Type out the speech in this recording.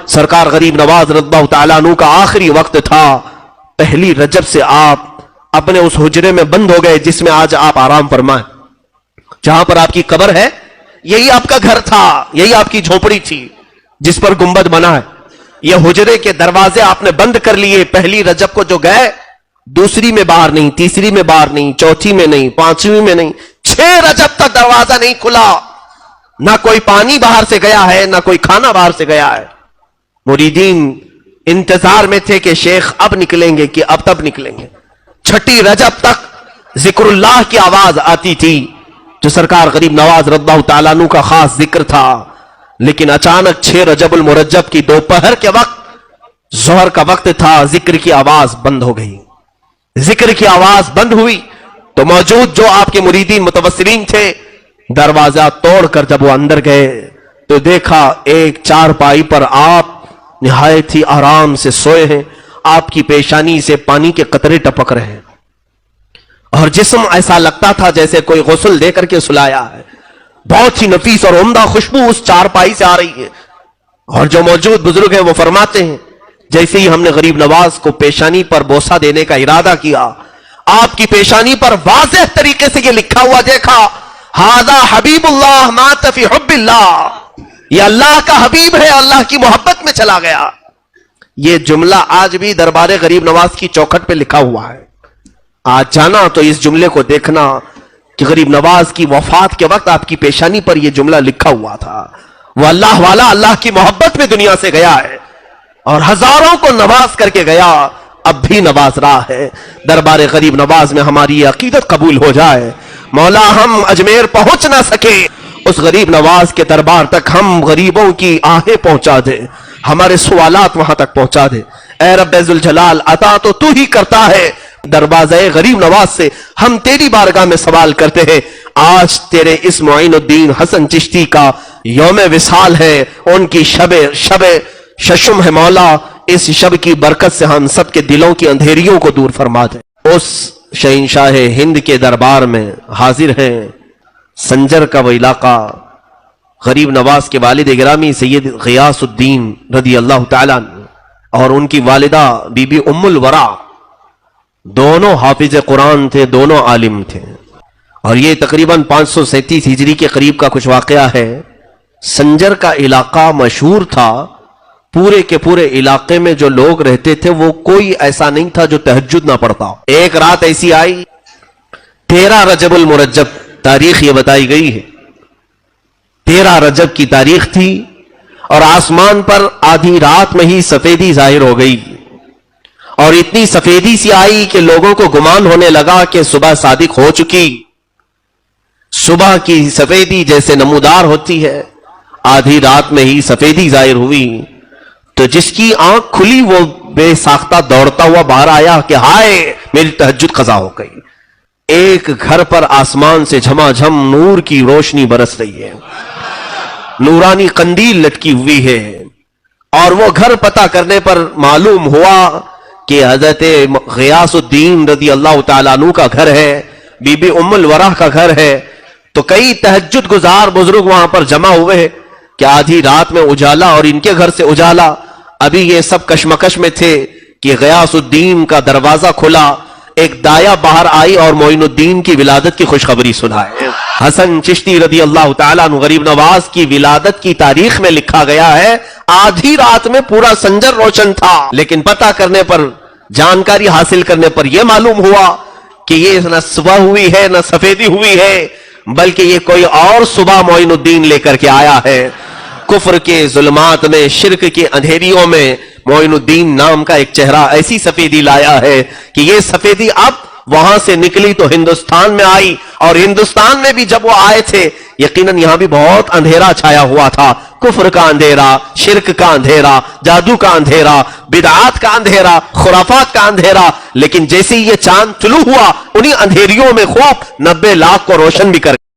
سرکار غریب نواز رضی اللہ تعالیٰ عنہ کا آخری وقت تھا. پہلی رجب سے آپ اپنے اس حجرے میں بند ہو گئے جس میں آج آپ آرام فرمائیں. جہاں پر آپ کی قبر ہے یہی آپ کا گھر تھا, یہی آپ کی جھونپڑی تھی جس پر گنبد بنا ہے. یہ حجرے کے دروازے آپ نے بند کر لیے. پہلی رجب کو جو گئے دوسری میں باہر نہیں, تیسری میں باہر نہیں, چوتھی میں نہیں, پانچویں میں نہیں, 6 رجب تک دروازہ نہیں کھلا. نہ کوئی پانی باہر سے گیا ہے, نہ کوئی کھانا باہر سے گیا ہے. مریدین انتظار میں تھے کہ شیخ اب نکلیں گے کہ اب تب نکلیں گے. 6 رجب تک ذکر اللہ کی آواز آتی تھی جو سرکار غریب نواز رضی اللہ تعالیٰ عنہ کا خاص ذکر تھا. لیکن اچانک 6 رجب المرجب کی دوپہر کے وقت ظہر کا وقت تھا, ذکر کی آواز بند ہو گئی. ذکر کی آواز بند ہوئی تو موجود جو آپ کے مریدین متوسلین تھے دروازہ توڑ کر جب وہ اندر گئے تو دیکھا ایک چارپائی پر آپ نہایت ہی آرام سے سوئے ہیں. آپ کی پیشانی سے پانی کے قطرے ٹپک رہے ہیں اور جسم ایسا لگتا تھا جیسے کوئی غسل دے کر کے سلایا ہے. بہت ہی نفیس اور عمدہ خوشبو اس چارپائی سے آ رہی ہے. اور جو موجود بزرگ ہیں وہ فرماتے ہیں جیسے ہی ہم نے غریب نواز کو پیشانی پر بوسہ دینے کا ارادہ کیا, آپ کی پیشانی پر واضح طریقے سے یہ لکھا ہوا دیکھا, ھذا حبیب اللہ مات فی حب اللہ. یہ اللہ کا حبیب ہے, اللہ کی محبت میں چلا گیا. یہ جملہ آج بھی دربار غریب نواز کی چوکھٹ پہ لکھا ہوا ہے. آج جانا تو اس جملے کو دیکھنا کہ غریب نواز کی وفات کے وقت آپ کی پیشانی پر یہ جملہ لکھا ہوا تھا. وہ اللہ والا اللہ کی محبت میں دنیا سے گیا ہے اور ہزاروں کو نواز کر کے گیا, اب بھی نواز رہا ہے. دربار غریب نواز میں ہماری یہ عقیدت قبول ہو جائے. مولا ہم اجمیر پہنچ نہ سکے, اس غریب نواز کے دربار تک ہم غریبوں کی آہیں پہنچا دے, ہمارے سوالات وہاں تک پہنچا دے. اے رب ذوالجلال عطا تو ہی کرتا ہے. دروازہ غریب نواز سے ہم تیری بارگاہ میں سوال کرتے ہیں. آج تیرے اس معین الدین حسن چشتی کا یوم وصال ہے, ان کی شب ششم ہے. مولا اس شب کی برکت سے ہم سب کے دلوں کی اندھیریوں کو دور فرما دے. اس شہنشاہ ہند کے دربار میں حاضر ہیں سنجر کا وہ علاقہ. غریب نواز کے والد گرامی سید غیاث الدین رضی اللہ تعالیٰ عنہ اور ان کی والدہ بی بی ام الورا دونوں حافظ قرآن تھے, دونوں عالم تھے. اور یہ تقریباً 537 ہجری کے قریب کا کچھ واقعہ ہے. سنجر کا علاقہ مشہور تھا, پورے کے پورے علاقے میں جو لوگ رہتے تھے وہ کوئی ایسا نہیں تھا جو تہجد نہ پڑھتا. ایک رات ایسی آئی 13 رجب المرجب, تاریخ یہ بتائی گئی ہے 13 رجب کی تاریخ تھی, اور آسمان پر آدھی رات میں ہی سفیدی ظاہر ہو گئی, اور اتنی سفیدی سی آئی کہ لوگوں کو گمان ہونے لگا کہ صبح صادق ہو چکی. صبح کی سفیدی جیسے نمودار ہوتی ہے, آدھی رات میں ہی سفیدی ظاہر ہوئی تو جس کی آنکھ کھلی وہ بے ساختہ دوڑتا ہوا باہر آیا کہ ہائے میری تہجد قضا ہو گئی. ایک گھر پر آسمان سے جھما جھم نور کی روشنی برس رہی ہے, نورانی قندیل لٹکی ہوئی ہے, اور وہ گھر پتہ کرنے پر معلوم ہوا کہ حضرت غیاث الدین رضی اللہ تعالیٰ عنہ کا گھر ہے, بی بی ام الورا کا گھر ہے. تو کئی تہجد گزار بزرگ وہاں پر جمع ہوئے کہ آدھی رات میں اجالا اور ان کے گھر سے اجالا. ابھی یہ سب کشمکش میں تھے کہ غیاث الدین کا دروازہ کھلا, ایک دایا باہر آئی اور معین الدین کی ولادت کی خوشخبری سنائے. حسن چشتی رضی اللہ تعالیٰ عنہ غریب نواز کی ولادت کی تاریخ میں لکھا گیا ہے آدھی رات میں پورا سنجر روشن تھا. لیکن پتہ کرنے پر, جانکاری حاصل کرنے پر یہ معلوم ہوا کہ یہ نہ صبح ہوئی ہے نہ سفیدی ہوئی ہے, بلکہ یہ کوئی اور صبح معین الدین لے کر کے آیا ہے. کفر کے ظلمات میں, شرک کے اندھیریوں میں معین الدین نام کا ایک چہرہ ایسی سفیدی لایا ہے کہ یہ سفیدی اب وہاں سے نکلی تو ہندوستان میں آئی, اور ہندوستان میں بھی جب وہ آئے تھے یقیناً یہاں بھی بہت اندھیرا چھایا ہوا تھا. کفر کا اندھیرا, شرک کا اندھیرا, جادو کا اندھیرا, بدعات کا اندھیرا, خرافات کا اندھیرا. لیکن جیسے یہ چاند طلوع ہوا انہی اندھیریوں میں خوب 90 لاکھ کو روشن بھی کر